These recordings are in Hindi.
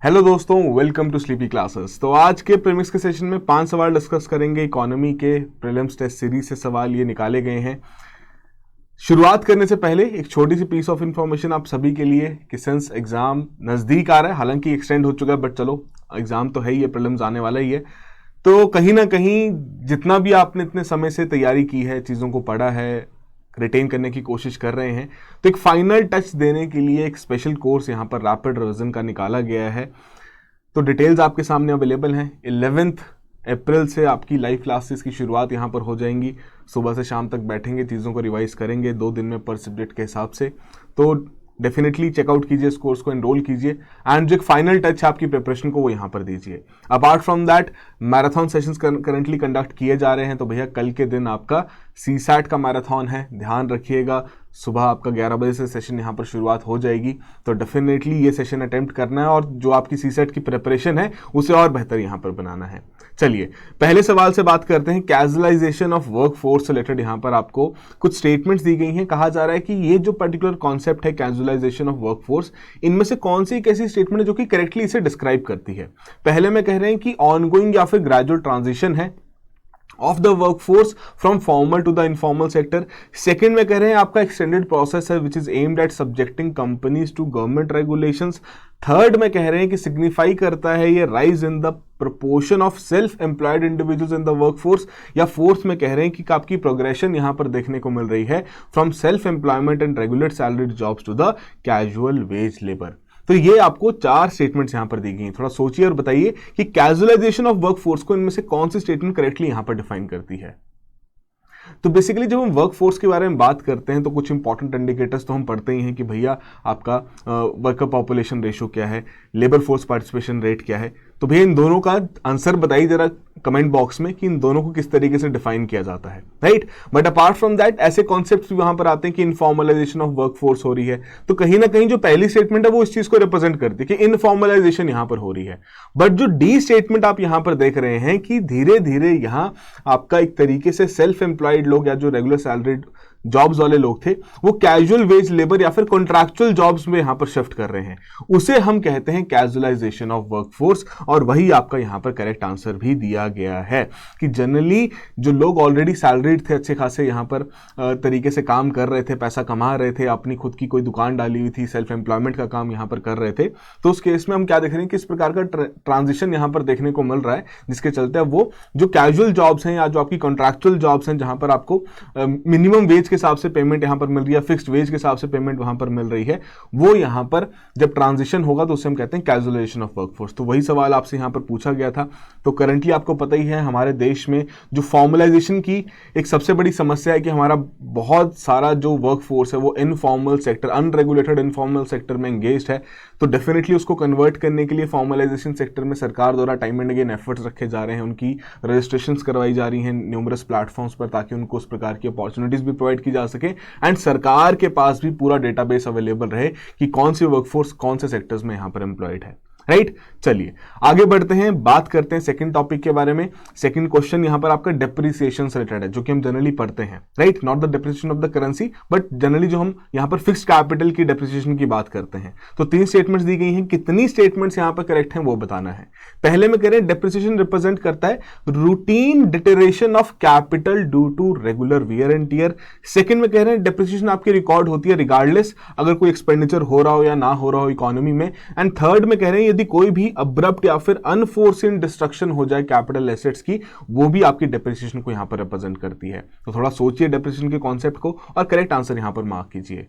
हेलो दोस्तों, वेलकम टू स्लीपी क्लासेस। तो आज के प्रीमिक्स के सेशन में 5 सवाल डिस्कस करेंगे। इकोनॉमी के प्रीलिम्स टेस्ट सीरीज से सवाल ये निकाले गए हैं। शुरुआत करने से पहले एक छोटी सी पीस ऑफ इंफॉर्मेशन आप सभी के लिए कि सिंस एग्जाम नज़दीक आ रहा है, हालांकि एक्सटेंड हो चुका है बट चलो एग्जाम तो है ही है, प्रीलिम्स आने वाला ही है, तो कहीं ना कहीं जितना भी आपने इतने समय से तैयारी की है, चीज़ों को पढ़ा है, रिटेन करने की कोशिश कर रहे हैं, तो एक फाइनल टच देने के लिए एक स्पेशल कोर्स यहाँ पर रैपिड रिवीजन का निकाला गया है। तो डिटेल्स आपके सामने अवेलेबल हैं। 11 अप्रैल से आपकी लाइव क्लासेस की शुरुआत यहाँ पर हो जाएंगी। सुबह से शाम तक बैठेंगे, चीज़ों को रिवाइज करेंगे 2 दिन में पर सब्जेक्ट के हिसाब से। तो डेफिनेटली चेकआउट कीजिए इस कोर्स को, एनरोल कीजिए एंड जो एक फाइनल टच है आपकी प्रिपरेशन को वो यहाँ पर दीजिए। Apart from that marathon sessions currently conduct किए जा रहे हैं। तो भैया कल के दिन आपका सीसैट का मैराथन है, ध्यान रखिएगा। सुबह आपका 11 बजे से सेशन यहाँ पर शुरुआत हो जाएगी, तो डेफिनेटली ये सेशन अटेम्प्ट करना है और जो आपकी सीसेट की प्रिपरेशन है उसे और बेहतर यहाँ पर बनाना है। चलिए पहले सवाल से बात करते हैं। कैजुअलाइजेशन ऑफ वर्क फोर्स से रिलेटेड यहाँ पर आपको कुछ स्टेटमेंट्स दी गई हैं। कहा जा रहा है कि ये जो पर्टिकुलर कॉन्सेप्ट है कैजुअलाइजेशन ऑफ वर्क फोर्स, इनमें से कौन सी एक ऐसी स्टेटमेंट है जो कि करेक्टली इसे डिस्क्राइब करती है। पहले में कह रहे हैं कि ऑनगोइंग या फिर ग्रेजुअल ट्रांजिशन है of the workforce from formal to the informal sector. Second में कह रहे हैं आपका एक्सटेंडेड प्रोसेस है which is aimed at subjecting companies to government regulations. Third में कह रहे हैं कि सिग्निफाई करता है ये rise in the proportion of self employed individuals in the workforce. या फोर्थ में कह रहे हैं कि आपकी प्रोग्रेशन यहां पर देखने को मिल रही है from self employment and regular salaried jobs to the casual wage labour. तो ये आपको 4 स्टेटमेंट्स यहां पर दी गई हैं। थोड़ा सोचिए और बताइए कि कैजुअलाइजेशन ऑफ वर्कफोर्स को इनमें से कौन सी स्टेटमेंट करेक्टली यहां पर डिफाइन करती है। तो बेसिकली जब हम वर्कफोर्स के बारे में बात करते हैं तो कुछ इंपॉर्टेंट इंडिकेटर्स तो हम पढ़ते ही हैं कि भैया आपका वर्कर पॉपुलेशन रेशियो क्या है, लेबर फोर्स पार्टिसिपेशन रेट क्या है। तो भैया इन दोनों का आंसर बताइए जरा कमेंट बॉक्स में कि इन दोनों को किस तरीके से डिफाइन किया जाता है, right. But apart from that ऐसे कॉन्सेप्ट्स भी वहां पर आते हैं कि इनफॉर्मलाइजेशन ऑफ वर्कफोर्स हो रही है, तो कहीं ना कहीं जो पहली स्टेटमेंट है वो इस चीज को रिप्रेजेंट करती है कि इनफॉर्मलाइजेशन यहां पर हो रही है। बट जो डी स्टेटमेंट आप यहां पर देख रहे हैं कि धीरे धीरे यहां आपका एक तरीके से सेल्फ एम्प्लॉयड लोग या जो रेगुलर सैलरीड जॉब्स वाले लोग थे वो कैजुअल वेज लेबर या फिर कॉन्ट्रैक्चुअल जॉब्स में यहां पर शिफ्ट कर रहे हैं, उसे हम कहते हैं कैजुअलाइजेशन ऑफ वर्कफोर्स। और वही आपका यहां पर करेक्ट आंसर भी दिया गया है कि जनरली जो लोग ऑलरेडी सैलरीड थे, अच्छे खासे यहां पर तरीके से काम कर रहे थे, पैसा कमा रहे थे, अपनी खुद की कोई दुकान डाली हुई थी, सेल्फ एम्प्लॉयमेंट का काम यहां पर कर रहे थे, तो उस केस में हम क्या देख रहे हैं कि इस प्रकार का ट्रांजिशन यहां पर देखने को मिल रहा है, जिसके चलते अब वो जो कैजुअल जॉब्स हैं या जो आपकी कॉन्ट्रैक्चुअल जॉब्स हैं जहां पर आपको मिनिमम वेज के हिसाब से पेमेंट यहां पर मिल रही है, फिक्स्ड वेज के हिसाब से पेमेंट वहां पर मिल रही है, वो यहां पर जब ट्रांजिशन होगा तो उसे हम कहते हैं कैजुअलाइजेशन ऑफ वर्कफोर्स। तो वही सवाल आपसे यहां पर पूछा गया था। तो करंटली आपको पता ही है हमारे देश में जो फॉर्मलाइजेशन की एक सबसे बड़ी समस्या है कि हमारा बहुत सारा जो वर्कफोर्स है वो informal sector, unregulated informal sector में एंगेज्ड है। तो डेफिनेटली उसको कन्वर्ट करने के लिए फॉर्मलाइजेशन सेक्टर में सरकार द्वारा टाइम एंड अगेन एफर्ट्स रखे जा रहे हैं, उनकी रजिस्ट्रेशंस करवाई जा रही हैं न्यूमरस प्लेटफॉर्म्स पर, ताकि उनको उस प्रकार की अपॉर्चुनिटीज भी प्रोवाइड की जा सके एंड सरकार के पास भी पूरा डेटाबेस अवेलेबल रहे कि कौन सी वर्कफोर्स कौन से सेक्टर्स में यहां पर एम्प्लॉयड है, राइट। चलिए आगे बढ़ते हैं, बात करते हैं सेकंड टॉपिक के बारे में। सेकंड क्वेश्चन यहां पर आपका डेप्रिसिएशन से रिलेटेड है, जो कि हम जनरली पढ़ते हैं, right. Not the depreciation of the currency but generally जो हम यहां पर फिक्स्ड कैपिटल की डेप्रिसिएशन की बात करते हैं। तो 3 स्टेटमेंट्स दी गई हैं, कितनी स्टेटमेंट्स यहां पर करेक्ट हैं वो बताना है। पहले में कह रहे हैं डेप्रिसिएशन रिप्रेजेंट करता है routine deterioration of capital due to regular wear and tear. Second में कह रहे हैं डेप्रिसिएशन आपकी रिकॉर्ड होती है रिगार्डलेस अगर कोई एक्सपेंडिचर हो रहा हो या ना हो रहा हो इकोनॉमी में। एंड थर्ड में कह रहे हैं यदि कोई भी अब्रप्ट या फिर अनफोर्सिन डिस्ट्रक्शन हो जाए कैपिटल एसेट्स की, वो भी आपकी डेप्रिसिएशन को यहां पर रिप्रेजेंट करती है। तो थोड़ा सोचिए डेप्रिसिएशन के कॉन्सेप्ट को और करेक्ट आंसर यहां पर मार्क कीजिए।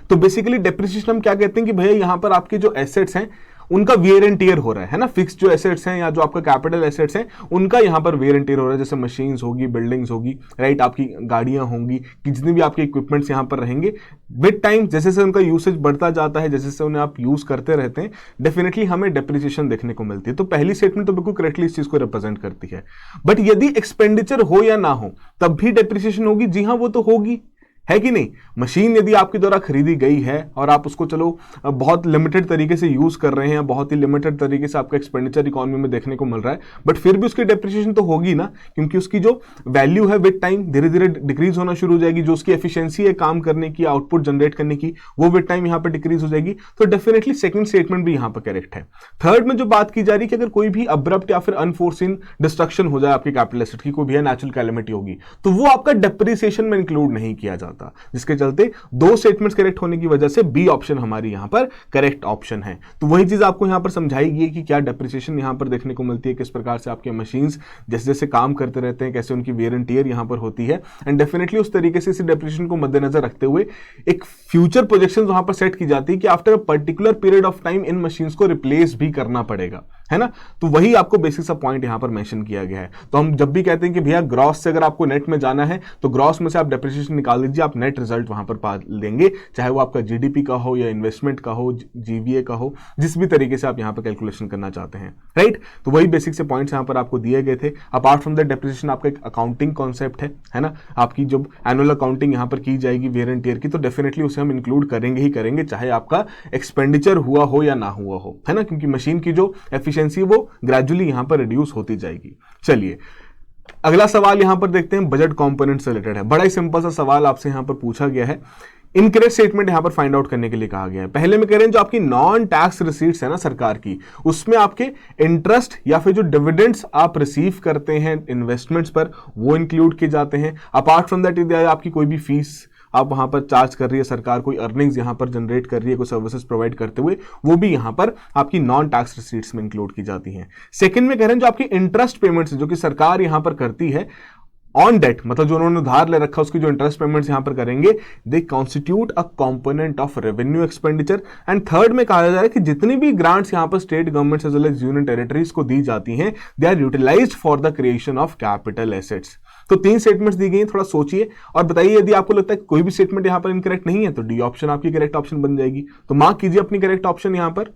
तो बेसिकली डेप्रिसिएशन हम क्या कहते हैं कि भैया यहां पर आपके जो एसेट्स हैं उनका वेयर एंड टियर हो रहा है ना। फिक्स जो एसेट्स हैं या जो आपका कैपिटल एसेट्स हैं उनका यहां पर वेयर एंड टियर हो रहा है, जैसे मशीन्स होगी, बिल्डिंग्स होगी, राइट, आपकी गाड़ियां होंगी, कि जितने भी आपके इक्विपमेंट्स यहां पर रहेंगे विद टाइम जैसे जैसे उनका यूसेज बढ़ता जाता है, जैसे जैसे उन्हें आप यूज करते रहते हैं, डेफिनेटली हमें डेप्रिसिएशन देखने को मिलती है। तो पहली स्टेटमेंट तो बिल्कुल करेक्टली इस चीज को रिप्रेजेंट करती है। बट यदि एक्सपेंडिचर हो या ना हो तब भी डेप्रिसिएशन होगी, जी हाँ वो तो होगी, है कि नहीं। मशीन यदि आपके द्वारा खरीदी गई है और आप उसको चलो बहुत लिमिटेड तरीके से यूज कर रहे हैं, बहुत ही लिमिटेड तरीके से आपका एक्सपेंडिचर इकोनॉमी में देखने को मिल रहा है, बट फिर भी उसकी डेप्रिसिएशन तो होगी ना, क्योंकि उसकी जो वैल्यू है विद टाइम धीरे धीरे डिक्रीज होना शुरू हो जाएगी। जो उसकी एफिशिएंसी है काम करने की, आउटपुट जनरेट करने की, वो विद टाइम यहां पर डिक्रीज हो जाएगी। तो डेफिनेटली सेकंड स्टेटमेंट भी यहां पर करेक्ट है। थर्ड में जो बात की जा रही है कि अगर कोई भी अब्रप्ट या फिर अनफोर्सिन डिस्ट्रक्शन हो जाए आपके कैपिटल एसेट की, कोई भी नेचुरल कैलेमिटी होगी, तो वो आपका डेप्रिसिएशन में इंक्लूड नहीं किया जाता, जिसके चलते दो स्टेटमेंट्स करेक्ट होने की वजह से बी ऑप्शन हमारी यहां पर करेक्ट ऑप्शन है। तो वही चीज आपको यहां पर समझाई गई कि क्या डेप्रिसिएशन यहां पर देखने को मिलती है, किस प्रकार से आपके मशीन्स जैसे जैसे काम करते रहते हैं, कैसे उनकी वेयर एंड टियर यहां पर होती है। एंड डेफिनेटली उस तरीके से इस डेप्रिसिएशन को मद्देनजर रखते हुए एक फ्यूचर प्रोजेक्शन वहां पर सेट की जाती है कि after a particular period of time in machines को रिप्लेस भी करना पड़ेगा, है ना। तो वही आपको बेसिक सा पॉइंट यहां पर मेंशन किया गया है। तो हम जब भी कहते हैं कि भैया ग्रॉस से अगर आपको नेट में जाना है तो ग्रॉस में से आप डेप्रिसिएशन निकाल दीजिए, आप नेट रिजल्ट वहां पर पा लेंगे, चाहे वो आपका जीडीपी का हो या इन्वेस्टमेंट का हो, जीवीए का हो, जिस भी तरीके से आप यहां पर कैलकुलेशन करना चाहते हैं, राइट। तो वही बेसिक से पॉइंट्स यहां पर आपको दिए गए थे। अपार्ट फ्रॉम द डेप्रिसिएशन आपका एक अकाउंटिंग कॉन्सेप्ट है ना, आपकी जब एनुअल अकाउंटिंग यहां पर की जाएगी वेयर एंड टियर की, तो डेफिनेटली उसे हम इंक्लूड करेंगे ही करेंगे, चाहे आपका एक्सपेंडिचर हुआ हो या ना हुआ हो, है ना, क्योंकि मशीन की जो एफिशिएंसी वो ग्रेजुअली यहां पर रिड्यूस होती जाएगी। चलिए अगला सवाल यहां पर देखते हैं, बजट कंपोनेंट से रिलेटेड है। बड़ा ही सिंपल सा सवाल आपसे यहां पर पूछा गया है, इनकरेक्ट स्टेटमेंट यहां पर फाइंड आउट करने के लिए कहा गया है। पहले में कह रहे हैं जो आपकी नॉन टैक्स रिसीट्स है ना सरकार की, उसमें आपके इंटरेस्ट या फिर जो डिविडेंड्स आप रिसीव करते हैं इन्वेस्टमेंट्स पर, वो इंक्लूड किए जाते हैं। अपार्ट फ्रॉम दैट यदि आपकी कोई भी फीस आप वहां पर चार्ज कर रही है सरकार, कोई अर्निंग्स यहां पर जनरेट कर रही है कोई सर्विसेज प्रोवाइड करते हुए, वो भी यहां पर आपकी नॉन टैक्स रिसीट्स में इंक्लूड की जाती हैं। सेकंड में कह रहे हैं जो आपकी इंटरेस्ट पेमेंट्स जो कि सरकार यहां पर करती है ऑन डेट, मतलब जो उन्होंने उधार ले रखा उसकी जो इंटरेस्ट पेमेंट्स यहां पर करेंगे, they constitute a component of revenue expenditure. And third में कहा जा रहा है कि जितनी भी ग्रांट्स यहां पर state government as well as union territories को दी जाती हैं, they are utilized for the creation of capital assets. तो 3 स्टेटमेंट्स दी गई हैं, थोड़ा सोचिए और बताइए यदि आपको लगता है कोई भी स्टेटमेंट यहां पर इनकरेक्ट नहीं है तो डी ऑप्शन आपकी करेक्ट ऑप्शन बन जाएगी। तो मार्क कीजिए अपनी करेक्ट ऑप्शन यहां पर।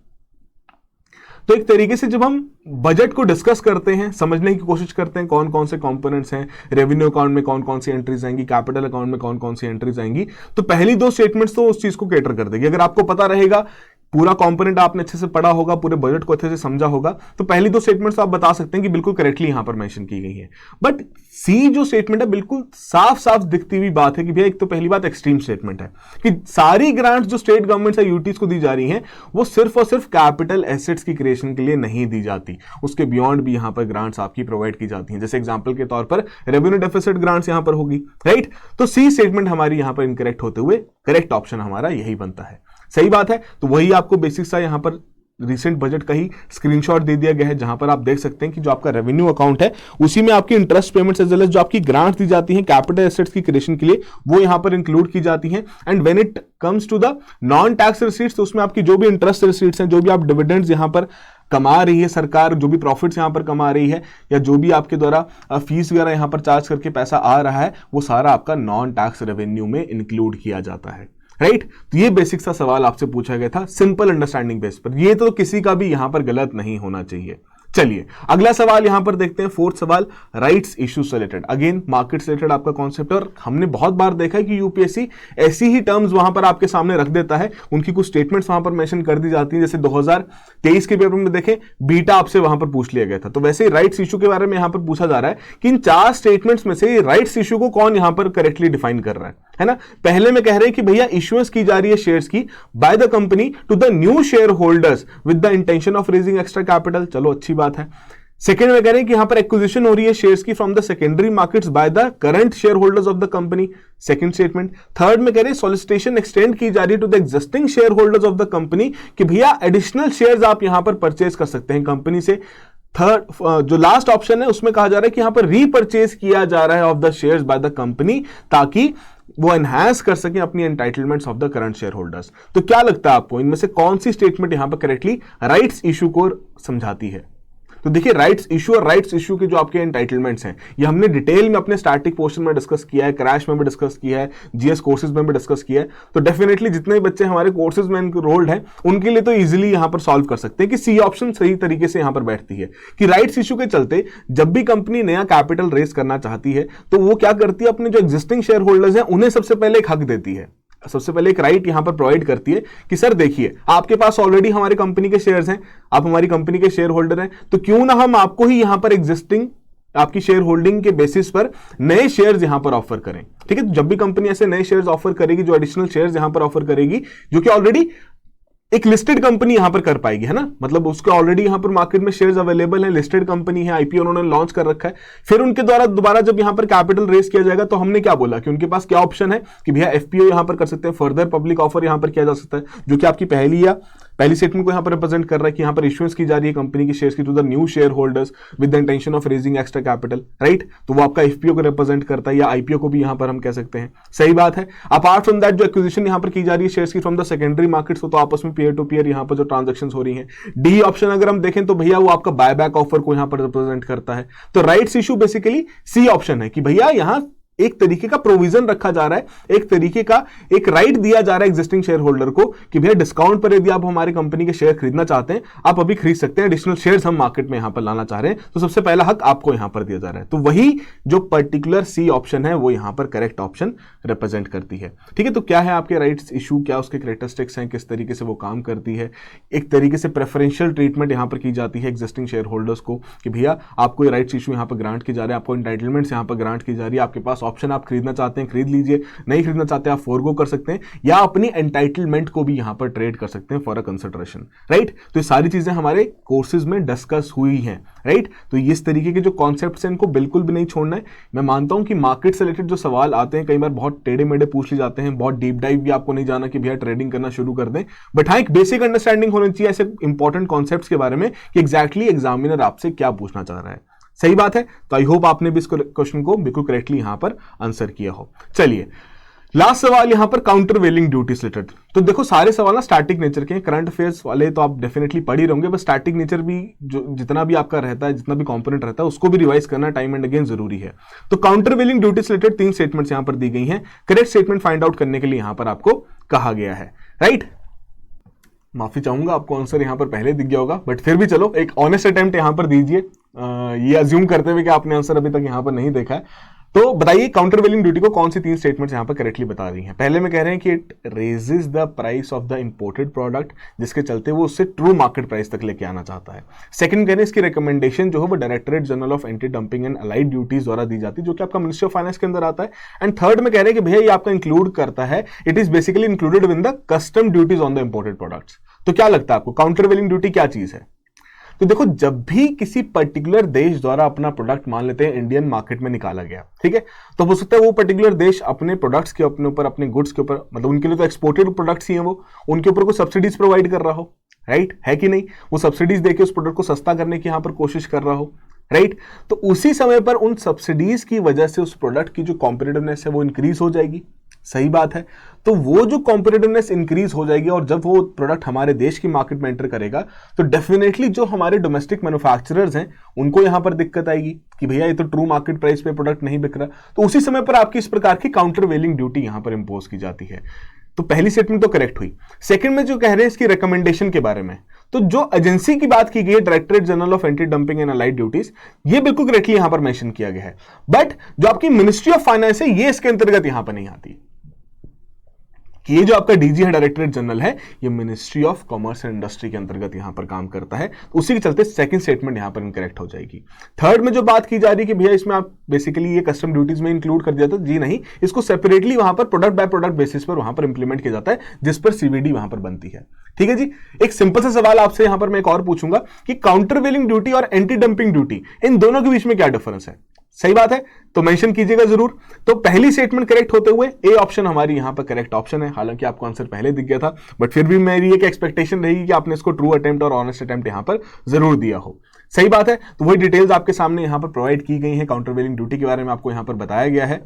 तो एक तरीके से जब हम बजट को डिस्कस करते हैं, समझने की कोशिश करते हैं कौन कौन से कंपोनेंट्स हैं, रेवेन्यू अकाउंट में कौन कौन सी एंट्रीज आएंगी, कैपिटल अकाउंट में कौन कौन सी एंट्रीज आएंगी, तो पहली 2 स्टेटमेंट्स तो उस चीज को कैटर कर देगी। अगर आपको पता रहेगा, पूरा कंपोनेंट आपने अच्छे से पढ़ा होगा, पूरे बजट को अच्छे से समझा होगा, तो पहली 2 स्टेटमेंट्स आप बता सकते हैं कि बिल्कुल करेक्टली यहां पर मेंशन की गई है। बट सी जो स्टेटमेंट है बिल्कुल साफ साफ दिखती हुई बात है कि भैया एक तो पहली बात एक्सट्रीम स्टेटमेंट है कि सारी ग्रांट्स जो स्टेट गवर्नमेंट या यूटीज को दी जा रही हैं वो सिर्फ और सिर्फ कैपिटल एसेट्स की क्रिएशन के लिए नहीं दी जाती, उसके बियॉन्ड भी यहां पर ग्रांट्स आपकी प्रोवाइड की जाती हैं। जैसे एग्जांपल के तौर पर रेवेन्यू डेफिसिट ग्रांट्स यहां पर होगी, राइट। तो सी स्टेटमेंट हमारी यहां पर इनकरेक्ट होते हुए करेक्ट ऑप्शन हमारा यही बनता है। सही बात है। तो वही आपको बेसिक सा यहां पर रिसेंट बजट का ही स्क्रीनशॉट दे दिया गया है, जहां पर आप देख सकते हैं कि जो आपका रेवेन्यू अकाउंट है उसी में आपकी interest payments as well as जो आपकी ग्रांट्स दी जाती हैं कैपिटल एसेट्स की क्रिएशन के लिए, वो यहां पर इंक्लूड की जाती हैं। And when it comes to the non tax receipts, तो उसमें आपकी जो भी इंटरेस्ट रिसीट्स हैं, जो भी आप डिविडेंड्स यहां पर कमा रही है सरकार, जो भी प्रॉफिट्स यहां पर कमा रही है, या जो भी आपके द्वारा फीस वगैरह यहां पर चार्ज करके पैसा आ रहा है, वो सारा आपका नॉन टैक्स रेवेन्यू में इंक्लूड किया जाता है, राइट। तो ये बेसिक सा सवाल आपसे पूछा गया था सिंपल अंडरस्टैंडिंग बेस पर, ये तो किसी का भी यहां पर गलत नहीं होना चाहिए। चलिए अगला सवाल यहां पर देखते हैं, 4th सवाल, राइट्स इशू से रिलेटेड। अगेन मार्केट से रिलेटेड आपका कॉन्सेप्ट है और हमने बहुत बार देखा है कि यूपीएससी ऐसी ही टर्म्स वहां पर आपके सामने रख देता है, उनकी कुछ स्टेटमेंट्स वहां पर मेंशन कर दी जाती हैं। जैसे 2023 के पेपर में देखें बीटा आपसे वहां पर पूछ लिया गया था, तो वैसे ही राइट्स इशू के बारे में यहां पर पूछा जा रहा है कि इन 4 स्टेटमेंट्स में से राइट्स इशू को कौन यहां पर करेक्टली डिफाइन कर रहा है ना। पहले में कह रहे हैं कि भैया इशुएंस की जा रही है शेयर्स की by the company to the new shareholders with the intention of raising extra capital, चलो अच्छी बात है। सेकेंड में कह रहे हैं कि यहां पर एक्विजिशन हो रही है शेयर्स की from the secondary markets by the current share holders of the company, second statement. Third में कह रहे हैं सॉलिसिटेशन एक्सटेंड की जा रही है to the existing shareholders of the company कि भैया एडिशनल शेयर्स आप यहां पर परचेज कर सकते हैं कंपनी से। थर्ड जो लास्ट ऑप्शन है उसमें कहा जा रहा है कि यहां पर रीपर्चेज किया जा रहा है of the shares bye the company ताकि वो एनहांस कर सकें अपनी entitlements of the current share holders. तो क्या लगता है आपको इनमें से कौन सी स्टेटमेंट यहां पर करेक्टली राइट्स इशू को समझाती है? तो देखिए राइट्स इशू और राइट्स इशू के जो आपके एंटाइटलमेंट्स हैं ये हमने डिटेल में अपने स्टैटिक पोर्शन में डिस्कस किया है, क्रैश में भी डिस्कस किया है, जीएस कोर्सेज में भी डिस्कस किया है। तो डेफिनेटली जितने भी बच्चे हमारे कोर्सेज में एनरोल्ड हैं उनके लिए तो इजीली यहां पर सॉल्व कर सकते हैं कि सी ऑप्शन सही तरीके से यहां पर बैठती है कि राइट्स इशू के चलते जब भी कंपनी नया कैपिटल रेज करना चाहती है तो वो क्या करती है, अपने जो एग्जिस्टिंग शेयर होल्डर्स हैं उन्हें सबसे पहले एक हक देती है, सबसे पहले एक राइट यहां पर प्रोवाइड करती है कि सर देखिए आपके पास ऑलरेडी हमारी कंपनी के शेयर्स हैं, आप हमारी कंपनी के शेयर होल्डर हैं, तो क्यों ना हम आपको ही यहां पर एग्जिस्टिंग आपकी शेयर होल्डिंग के बेसिस पर नए शेयर्स यहां पर ऑफर करें। ठीक है, तो जब भी कंपनी ऐसे नए शेयर्स ऑफर करेगी, जो एडिशनल शेयर्स यहां पर ऑफर करेगी, जो कि ऑलरेडी एक लिस्टेड कंपनी यहां पर कर पाएगी, है ना, मतलब उसके ऑलरेडी यहां पर मार्केट में शेयर्स अवेलेबल है, लिस्टेड कंपनी है, आईपीओ उन्होंने लॉन्च कर रखा है, फिर उनके द्वारा दोबारा जब यहां पर कैपिटल रेज किया जाएगा तो हमने क्या बोला कि उनके पास क्या ऑप्शन है कि भैया एफपीओ यहां पर कर सकते हैं, फर्दर पब्लिक ऑफर यहां पर किया जा सकता है, जो कि आपकी पहली स्टेटमेंट को यहां पर रिप्रेजेंट कर रहा है कि यहां पर इश्यूएंस की जा रही है कंपनी की शेयर्स की to the new shareholders with the intention of raising extra capital, right. तो वो आपका एफपीओ को रिप्रेजेंट करता है या आईपीओ को भी यहां पर हम कह सकते हैं, सही बात है। अपार्ट फ्रॉम दैट जो एक्विजिशन यहां पर की जा रही है शेयर्स की फ्रॉम द सेकेंडरी मार्केट्स, तो आपस में पीयर टू पीयर यहां पर जो ट्रांजेक्शन हो रही है। डी ऑप्शन अगर हम देखें तो भैया वो आपका बायबैक ऑफर को यहां पर रिप्रेजेंट करता है। तो राइट्स इशू बेसिकली सी ऑप्शन है कि भैया यहां एक तरीके का प्रोविजन रखा जा रहा है, एक तरीके का एक राइट दिया जा रहा है एग्जिस्टिंग शेयर होल्डर को कि भैया डिस्काउंट पर यदि आप हमारी कंपनी के शेयर खरीदना चाहते हैं आप अभी खरीद सकते हैं, एडिशनल शेयर्स हम मार्केट में यहां पर लाना चाह रहे हैं, तो सबसे पहला हक आपको यहां पर दिया जा रहा है। तो वही जो पर्टिकुलर सी ऑप्शन है वो यहां पर करेक्ट ऑप्शन रिप्रेजेंट करती है। ठीक है, तो क्या है आपके राइट्स इशू, क्या उसके कैरेक्टरिस्टिक्स हैं, किस तरीके से वो काम करती है। एक तरीके से प्रेफरेंशियल ट्रीटमेंट यहां पर की जाती है एग्जिस्टिंग शेयर होल्डर्स को कि भैया आपको राइट्स इशू यहां पर ग्रांट की जा रहे हैं, आपको एंटाइटलमेंट्स यहां पर ग्रांट की जा रही है, आपके पास ऑप्शन आप खरीदना चाहते हैं खरीद लीजिए, नहीं खरीदना चाहते आप फोरगो कर सकते हैं, या अपनी एंटाइटलमेंट को भी यहां पर ट्रेड कर सकते हैं फॉर अ कंसिडरेशन, राइट। तो ये सारी चीजें हमारे कोर्सेज में डिस्कस हुई हैं, राइट। तो इस तरीके के जो कॉन्सेप्ट्स हैं इनको बिल्कुल भी नहीं छोड़ना है। मैं मानता हूं कि मार्केट से रिलेटेड जो सवाल आते हैं कई बार बहुत टेढ़े मेढ़े पूछ लिए जाते हैं, बहुत डीप डाइव भी आपको नहीं जाना कि भैया ट्रेडिंग करना शुरू कर दें, बट हाँ एक बेसिक अंडरस्टैंडिंग होनी चाहिए ऐसे इंपॉर्टेंट कॉन्सेप्ट्स के बारे में कि एग्जैक्टली एग्जामिनर आपसे क्या पूछना चाह रहा है। सही बात है, तो आई होप आपने भी इस क्वेश्चन को बिल्कुल करेक्टली यहां पर आंसर किया हो। चलिए लास्ट सवाल यहां पर काउंटर वेलिंग ड्यूटी से रिलेटेड। तो देखो सारे सवाल ना स्टैटिक नेचर के हैं, करंट अफेयर्स वाले तो आप डेफिनेटली पढ़ ही रहेंगे, बस स्टैटिक नेचर भी जो जितना भी आपका रहता है, जितना भी कंपोनेंट रहता है उसको भी रिवाइज करना टाइम एंड अगेन जरूरी है। तो काउंटर वेलिंग ड्यूटी से रिलेटेड 3 स्टेटमेंट्स यहां पर दी गई हैं, करेक्ट स्टेटमेंट फाइंड आउट करने के लिए यहां पर आपको कहा गया है, राइट। माफी चाहूंगा आपको आंसर यहां पर पहले दिख गया होगा, बट फिर भी चलो एक ऑनेस्ट अटेम्प्ट यहां पर दीजिए, ये अज्यूम करते हुए कि आपने आंसर अभी तक यहां पर नहीं देखा है। तो बताइए काउंटर वेलिंग ड्यूटी को कौन सी 3 स्टेटमेंट्स यहां पर करेक्टली बता रही हैं। पहले में कह रहे हैं कि it raises the price of the imported product, जिसके चलते वो उससे ट्रू मार्केट प्राइस तक लेके आना चाहता है। सेकंड कह रहे हैं इसकी रिकमेंडेशन जो है वो directorate general of anti dumping and allied duties द्वारा दी जाती है, जो कि आपका मिनिस्ट्री ऑफ फाइनेंस के अंदर आता है। एंड थर्ड में कह रहे हैं कि भैया ये आपका इंक्लूड करता है, it is basically included with the custom duties on the imported products. तो क्या लगता है आपको काउंटर वेलिंग ड्यूटी क्या चीज है? तो देखो जब भी किसी पर्टिकुलर देश द्वारा अपना प्रोडक्ट मान लेते हैं इंडियन मार्केट में निकाला गया, ठीक है, तो हो सकता है वो पर्टिकुलर देश अपने प्रोडक्ट्स के अपने ऊपर, अपने गुड्स के ऊपर, मतलब उनके लिए तो एक्सपोर्टेड प्रोडक्ट्स ही हैं वो, उनके ऊपर कोई सब्सिडीज प्रोवाइड कर रहा हो, राइट है कि नहीं, वो सब्सिडीज देके उस प्रोडक्ट को सस्ता करने की यहां पर कोशिश कर रहा हो, राइट। तो उसी समय पर उन सब्सिडीज की वजह से उस प्रोडक्ट की जो कॉम्पिटिटिवनेस है वो इंक्रीज हो जाएगी, सही बात है। तो वो जो कॉम्पिटिटिवनेस इंक्रीज हो जाएगी और जब वो प्रोडक्ट हमारे देश की मार्केट में एंटर करेगा तो डेफिनेटली जो हमारे डोमेस्टिक मैन्युफैक्चरर्स हैं उनको यहां पर दिक्कत आएगी कि भैया ये तो ट्रू मार्केट प्राइस पे प्रोडक्ट नहीं बिक रहा। तो उसी समय पर आपकी इस प्रकार की काउंटर वेलिंग ड्यूटी यहां पर इंपोज की जाती है। तो पहली स्टेटमेंट तो करेक्ट हुई। सेकंड में जो कह रहे हैं इसकी रिकमेंडेशन के बारे में, तो जो एजेंसी की बात की गई है directorate general of anti dumping and allied duties, ये बिल्कुल करेक्टली यहां पर मेंशन किया गया है, बट जो आपकी मिनिस्ट्री ऑफ फाइनेंस है ये इसके अंतर्गत यहां पर नहीं आती कि ये जो आपका डीजी है डायरेक्टरेट जनरल है ये ministry of commerce and industry के अंतर्गत यहां पर काम करता है। तो उसी के चलते सेकंड स्टेटमेंट यहां पर इनकरेक्ट हो जाएगी। थर्ड में जो बात की जा रही है कि भैया इसमें आप बेसिकली ये कस्टम ड्यूटीज में इंक्लूड कर दिया, तो जी नहीं, इसको सेपरेटली वहां पर प्रोडक्ट बाय प्रोडक्ट बेसिस पर वहां पर इंप्लीमेंट किया जाता है, जिस पर सीवीडी वहां पर बनती है। ठीक है जी। एक सिंपल सा सवाल आपसे यहां पर मैं एक और पूछूंगा कि काउंटर वेलिंग ड्यूटी और एंटी डंपिंग ड्यूटी इन दोनों के बीच में क्या डिफरेंस है? सही बात है, तो मेंशन कीजिएगा जरूर। तो पहली स्टेटमेंट करेक्ट होते हुए ए ऑप्शन हमारी यहां पर करेक्ट ऑप्शन है, हालांकि आपको आंसर पहले दिख गया था, बट फिर भी मेरी एक एक्सपेक्टेशन रहेगी कि आपने इसको ट्रू अटेम्प्ट और ऑनेस्ट अटेम्प्ट यहां पर जरूर दिया हो। सही बात है, तो वही डिटेल्स आपके सामने यहां पर प्रोवाइड की गई हैं। काउंटर वेलिंग ड्यूटी के बारे में आपको यहां पर बताया गया है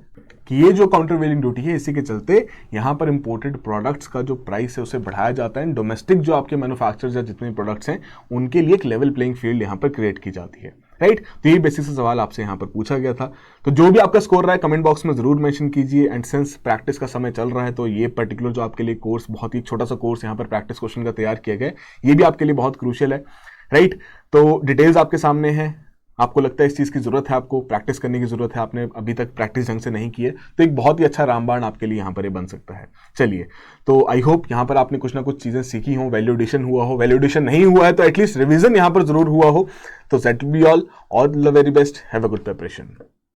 कि ये जो काउंटर वेलिंग ड्यूटी है इसी के चलते यहाँ पर इंपोर्टेड प्रोडक्ट्स का जो प्राइस है उसे बढ़ाया जाता है, डोमेस्टिक जो आपके मैन्युफैक्चरर्स या जितने प्रोडक्ट्स हैं उनके लिए एक लेवल प्लेइंग फील्ड यहाँ पर क्रिएट की जाती है, राइट। तो यही बेसिक से सवाल आपसे यहाँ पर पूछा गया था। तो जो भी आपका स्कोर रहा है कमेंट बॉक्स में जरूर मेंशन कीजिए। एंड सिंस प्रैक्टिस का समय चल रहा है तो ये पर्टिकुलर जो आपके लिए कोर्स, बहुत ही छोटा सा कोर्स यहाँ पर प्रैक्टिस क्वेश्चन का तैयार किया गया है, ये भी आपके लिए बहुत क्रूशियल है, राइट। तो डिटेल्स आपके सामने है, आपको लगता है इस चीज़ की जरूरत है, आपको प्रैक्टिस करने की जरूरत है, आपने अभी तक प्रैक्टिस ढंग से नहीं की है, तो एक बहुत ही अच्छा रामबाण आपके लिए यहाँ पर ये बन सकता है। चलिए, तो आई होप यहाँ पर आपने कुछ ना कुछ चीज़ें सीखी हो, वैल्यूएडिशन हुआ हो, वैल्यूएडिशन नहीं हुआ है तो एटलीस्ट रिवीजन यहाँ पर जरूर हुआ हो। तो that will be all the very best, have a good preparation.